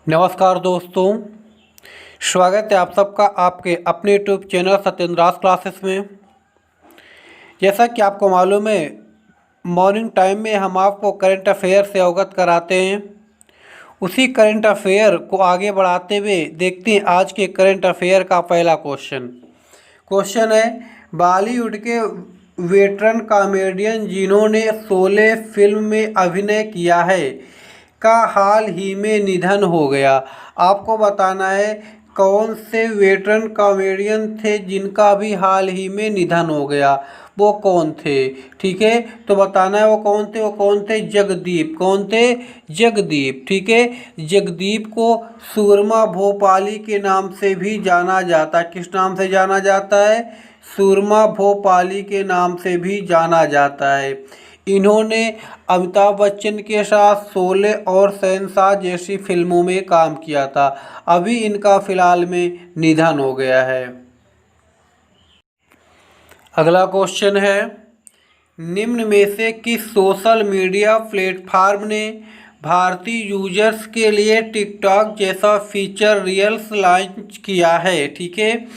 नमस्कार दोस्तों, स्वागत है आप सबका आपके अपने यूट्यूब चैनल सत्येंद्र क्लासेस में। जैसा कि आपको मालूम है, मॉर्निंग टाइम में हम आपको करंट अफेयर से अवगत कराते हैं। उसी करंट अफेयर को आगे बढ़ाते हुए देखते हैं आज के करंट अफेयर का पहला क्वेश्चन है, बॉलीवुड के वेटरन कॉमेडियन जिन्होंने शोले फिल्म में अभिनय किया है का हाल ही में निधन हो गया। आपको बताना है कौन से वेटरन कॉमेडियन थे जिनका भी हाल ही में निधन हो गया, वो कौन थे। ठीक है, तो बताना है वो कौन थे। जगदीप। कौन थे? जगदीप। ठीक है, जगदीप को सूरमा भोपाली के नाम से भी जाना जाता है। किस नाम से जाना जाता है? सूरमा भोपाली के नाम से भी जाना जाता है। इन्होंने अमिताभ बच्चन के साथ शोले और शहंशाह जैसी फिल्मों में काम किया था। अभी इनका फिलहाल में निधन हो गया है। अगला क्वेश्चन है, निम्न में से किस सोशल मीडिया प्लेटफॉर्म ने भारतीय यूजर्स के लिए टिकटॉक जैसा फीचर रील्स लॉन्च किया है? ठीक है,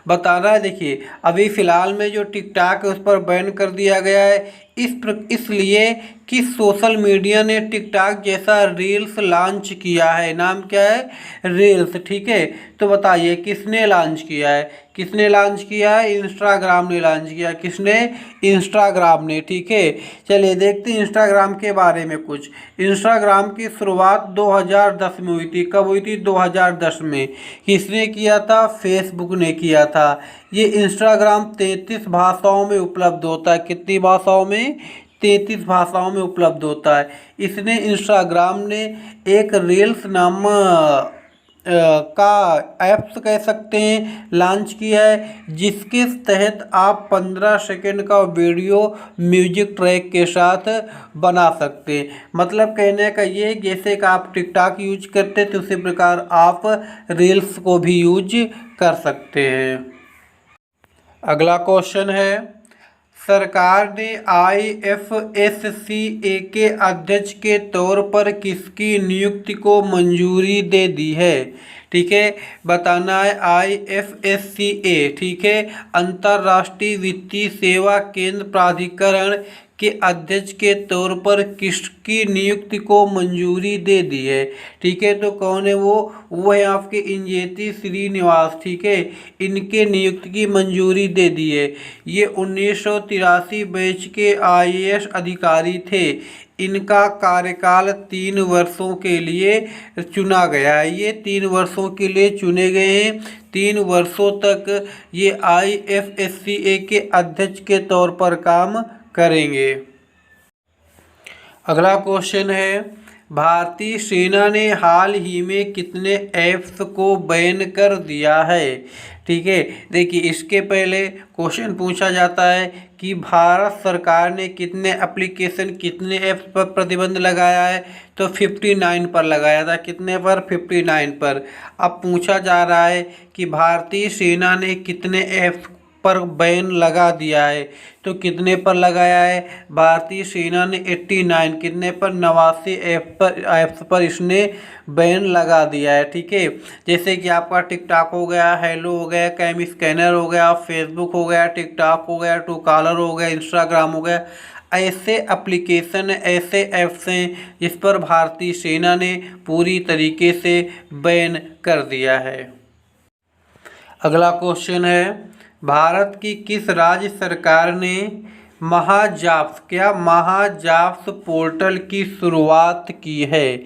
बताना है। देखिए, अभी फ़िलहाल में जो टिकटॉक है उस पर बैन कर दिया गया है। इसलिए किस सोशल मीडिया ने टिकटॉक जैसा रील्स लॉन्च किया है? नाम क्या है? रील्स। ठीक है, तो बताइए किसने लॉन्च किया है? किसने लॉन्च किया है? इंस्टाग्राम ने लॉन्च किया। किसने? इंस्टाग्राम ने। ठीक है, चलिए देखते हैं इंस्टाग्राम के बारे में कुछ। इंस्टाग्राम की शुरुआत 2010 में हुई थी। कब हुई थी? 2010 में। किसने किया था? फेसबुक ने किया था। ये इंस्टाग्राम 33 भाषाओं में उपलब्ध होता है। कितनी भाषाओं में? 33 भाषाओं में उपलब्ध होता है। इसने इंस्टाग्राम ने एक रील्स नाम का ऐप्स कह सकते हैं लॉन्च किया है, जिसके तहत आप 15 सेकंड का वीडियो म्यूजिक ट्रैक के साथ बना सकते हैं। मतलब कहने का ये, जैसे कि आप टिकटॉक यूज करते थे उसी प्रकार आप रील्स को भी यूज कर सकते हैं। अगला क्वेश्चन है, सरकार ने IFSCA के अध्यक्ष के तौर पर किसकी नियुक्ति को मंजूरी दे दी है? ठीक है, बताना है IFSCA। ठीक है, अंतर्राष्ट्रीय वित्तीय सेवा केंद्र प्राधिकरण के अध्यक्ष के तौर पर किसकी नियुक्ति को मंजूरी दे दी है? ठीक है, तो कौन है वो है आपके इंजेती श्रीनिवास। ठीक है, इनके नियुक्ति की मंजूरी दे दी है। ये 1983 बैच के IAS अधिकारी थे। इनका कार्यकाल 3 वर्षों के लिए चुना गया है। ये 3 वर्षों के लिए चुने गए हैं। 3 वर्षों तक ये IFSCA के अध्यक्ष के तौर पर काम करेंगे। अगला क्वेश्चन है, भारतीय सेना ने हाल ही में कितने ऐप्स को बैन कर दिया है? ठीक है, देखिए इसके पहले क्वेश्चन पूछा जाता है कि भारत सरकार ने कितने एप्लीकेशन कितने ऐप्स पर प्रतिबंध लगाया है, तो 59 पर लगाया था। कितने पर? 59 पर। अब पूछा जा रहा है कि भारतीय सेना ने कितने ऐप्स पर बैन लगा दिया है, तो कितने पर लगाया है? भारतीय सेना ने 89 कितने पर? 89 ऐप्स पर इसने बैन लगा दिया है। ठीक है, जैसे कि आपका टिकटॉक हो गया, हेलो हो गया, कैम स्कैनर हो गया, फेसबुक हो गया, टिकटॉक हो गया, ट्रू कॉलर हो गया, इंस्टाग्राम हो गया। ऐसे एप्लीकेशन ऐसे ऐप्स हैं जिस पर भारतीय सेना ने पूरी तरीके से बैन कर दिया है। अगला क्वेश्चन है, भारत की किस राज्य सरकार ने महाजाप्स पोर्टल की शुरुआत की है?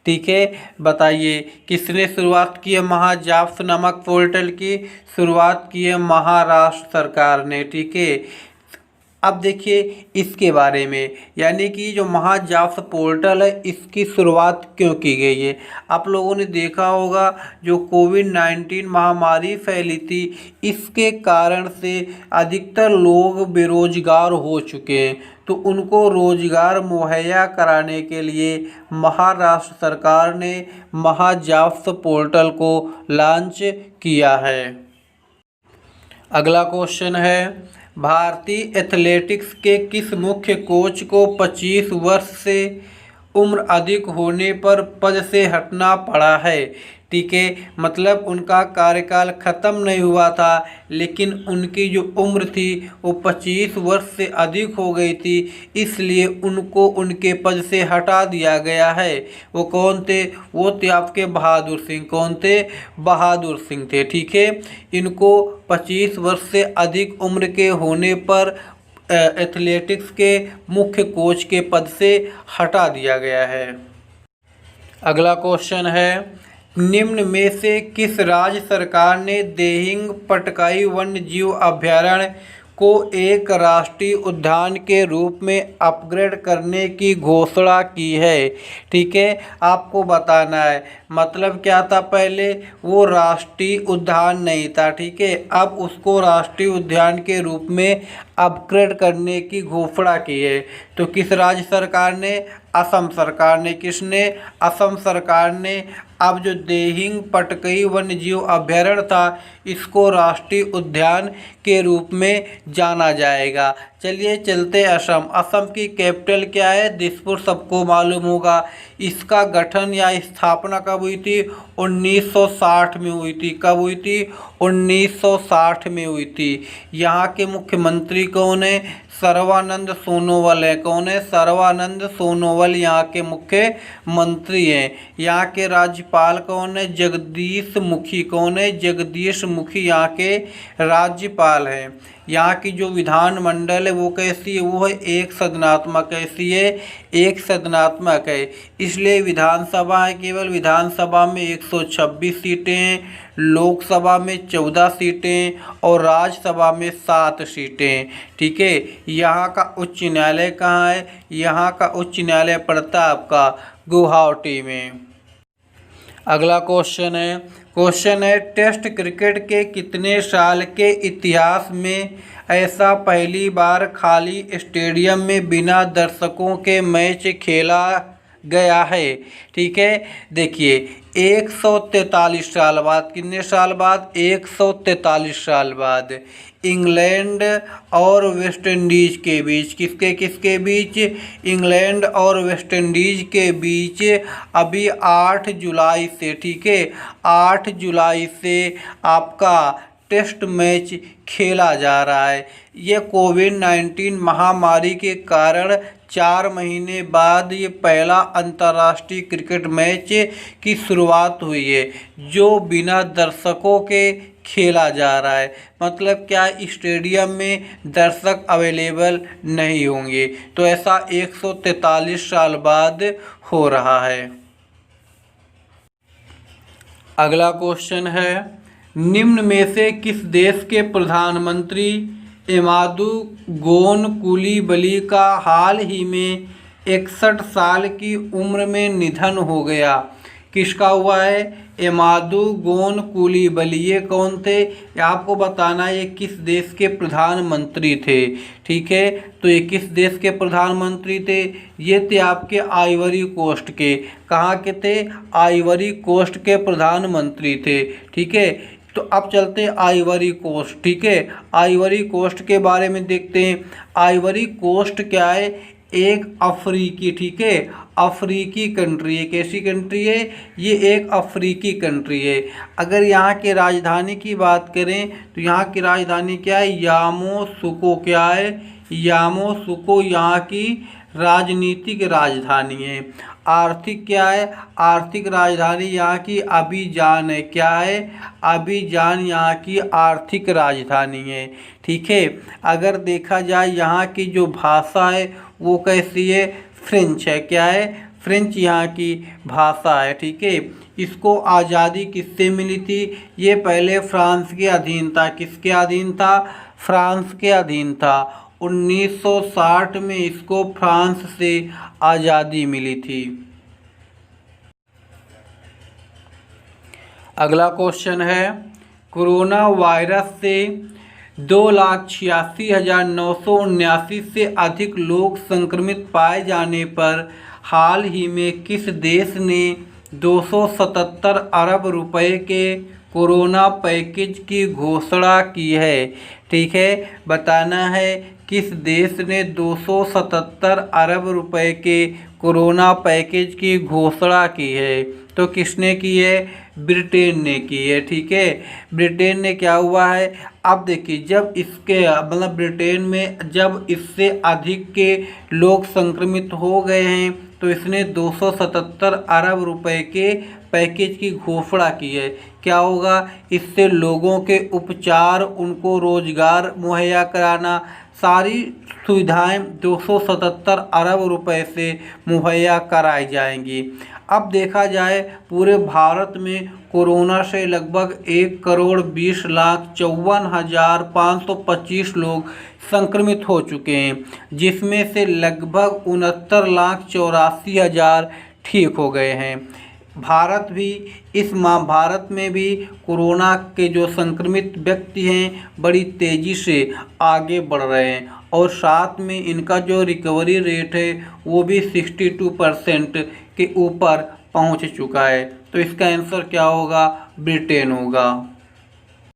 ठीक है, बताइए किसने शुरुआत की है? महाजाप्स नामक पोर्टल की शुरुआत की है महाराष्ट्र सरकार ने। ठीक है, अब देखिए इसके बारे में, यानी कि जो महाजाप्स पोर्टल है इसकी शुरुआत क्यों की गई है। आप लोगों ने देखा होगा जो कोविड-19 महामारी फैली थी, इसके कारण से अधिकतर लोग बेरोजगार हो चुके हैं, तो उनको रोजगार मुहैया कराने के लिए महाराष्ट्र सरकार ने महाजाप्स पोर्टल को लॉन्च किया है। अगला क्वेश्चन है, भारतीय एथलेटिक्स के किस मुख्य कोच को 25 वर्ष से उम्र अधिक होने पर पद से हटना पड़ा है। ठीक है, मतलब उनका कार्यकाल खत्म नहीं हुआ था, लेकिन उनकी जो उम्र थी वो 25 वर्ष से अधिक हो गई थी, इसलिए उनको उनके पद से हटा दिया गया है। वो कौन थे? वो थे आपके बहादुर सिंह। कौन थे? बहादुर सिंह थे। ठीक है, इनको 25 वर्ष से अधिक उम्र के होने पर एथलेटिक्स के मुख्य कोच के पद से हटा दिया गया है। अगला क्वेश्चन है, निम्न में से किस राज्य सरकार ने देहिंग पटकाई वन्य जीव अभयारण्य को एक राष्ट्रीय उद्यान के रूप में अपग्रेड करने की घोषणा की है? ठीक है, आपको बताना है मतलब क्या था। पहले वो राष्ट्रीय उद्यान नहीं था, ठीक है, अब उसको राष्ट्रीय उद्यान के रूप में अपग्रेड करने की घोषणा की है। तो किस राज्य सरकार ने? असम सरकार ने। किसने? असम सरकार ने। अब जो देहिंग पटकई वन्य जीव अभयारण्य था, इसको राष्ट्रीय उद्यान के रूप में जाना जाएगा। चलिए चलते असम। असम की कैपिटल क्या है? दिसपुर, सबको मालूम होगा। इसका गठन या स्थापना कब हुई थी? 1960 में हुई थी। कब हुई थी? 1960 में हुई थी। यहाँ के मुख्यमंत्री कौन है? सर्बानंद सोनोवाल है। कौन है? सर्बानंद सोनोवाल यहाँ के मुख्यमंत्री हैं। यहाँ के राज्यपाल कौन है? जगदीश मुखी। कौन है? जगदीश मुखी यहाँ के राज्यपाल हैं। यहाँ की जो विधानमंडल है वो कैसी है? वो है एक सदनात्मक। कैसी है? एक सदनात्मक है। इसलिए विधानसभा है, केवल विधानसभा में 126 सीटें हैं, लोकसभा में 14 सीटें और राज्यसभा में 7 सीटें। ठीक है, यहाँ का उच्च न्यायालय कहाँ है? यहाँ का उच्च न्यायालय पड़ता है आपका गुवाहाटी में। अगला क्वेश्चन है टेस्ट क्रिकेट के कितने साल के इतिहास में ऐसा पहली बार खाली स्टेडियम में बिना दर्शकों के मैच खेला गया है? ठीक है, देखिए 143 साल बाद। कितने साल बाद? 143 साल बाद इंग्लैंड और वेस्ट इंडीज के बीच। किसके बीच? इंग्लैंड और वेस्ट इंडीज के बीच अभी 8 जुलाई से, ठीक है, 8 जुलाई से आपका टेस्ट मैच खेला जा रहा है। ये कोविड-19 महामारी के कारण 4 महीने बाद ये पहला अंतर्राष्ट्रीय क्रिकेट मैच की शुरुआत हुई है, जो बिना दर्शकों के खेला जा रहा है। मतलब क्या? स्टेडियम में दर्शक अवेलेबल नहीं होंगे। तो ऐसा 143 साल बाद हो रहा है। अगला क्वेश्चन है, निम्न में से किस देश के प्रधानमंत्री एमादू गोन कुलीबली का हाल ही में 61 साल की उम्र में निधन हो गया? किसका हुआ है? एमादू गोन कुलीबली। ये कौन थे? आपको बताना है ये किस देश के प्रधानमंत्री थे। ठीक है, तो ये किस देश के प्रधानमंत्री थे? ये थे आपके आइवरी कोस्ट के। कहाँ के थे? आइवरी कोस्ट के प्रधानमंत्री थे। ठीक है, तो अब चलते हैं आइवरी कोस्ट। ठीक है, आइवरी कोस्ट के बारे में देखते हैं। आइवरी कोस्ट क्या है? एक अफ्रीकी, ठीक है, अफ्रीकी कंट्री है। कैसी कंट्री है? ये एक अफ्रीकी कंट्री है। अगर यहाँ के राजधानी की बात करें तो यहाँ की राजधानी क्या है? यामोसुको। क्या है? यामोसुको यहाँ की राजनीतिक राजधानी है। आर्थिक क्या है? आर्थिक राजधानी यहाँ की अबीजान है। क्या है? अबीजान यहाँ की आर्थिक राजधानी है। ठीक है, अगर देखा जाए यहाँ की जो भाषा है वो कैसी है? फ्रेंच है। क्या है? फ्रेंच यहाँ की भाषा है। ठीक है, इसको आज़ादी किससे मिली थी? ये पहले फ्रांस के अधीन था। किसके अधीन था? फ्रांस के अधीन था। 1960 में इसको फ्रांस से आज़ादी मिली थी। अगला क्वेश्चन है, कोरोना वायरस से 2,86,979 से अधिक लोग संक्रमित पाए जाने पर हाल ही में किस देश ने 277 अरब रुपए के कोरोना पैकेज की घोषणा की है? ठीक है, बताना है किस देश ने 277 अरब रुपए के कोरोना पैकेज की घोषणा की है। तो किसने की है? ब्रिटेन ने की है। ठीक है, ब्रिटेन ने क्या हुआ है, अब देखिए जब इसके मतलब ब्रिटेन में जब इससे अधिक के लोग संक्रमित हो गए हैं तो इसने 277 अरब रुपए के पैकेज की घोषणा की है। क्या होगा, इससे लोगों के उपचार, उनको रोजगार मुहैया कराना, सारी सुविधाएं 277 अरब रुपए से मुहैया कराई जाएंगी। अब देखा जाए पूरे भारत में कोरोना से लगभग 1,20,54,525 लोग संक्रमित हो चुके हैं, जिसमें से लगभग 69,84,000 ठीक हो गए हैं। भारत में भी कोरोना के जो संक्रमित व्यक्ति हैं बड़ी तेज़ी से आगे बढ़ रहे हैं और साथ में इनका जो रिकवरी रेट है वो भी 62% के ऊपर पहुंच चुका है। तो इसका आंसर क्या होगा? ब्रिटेन होगा।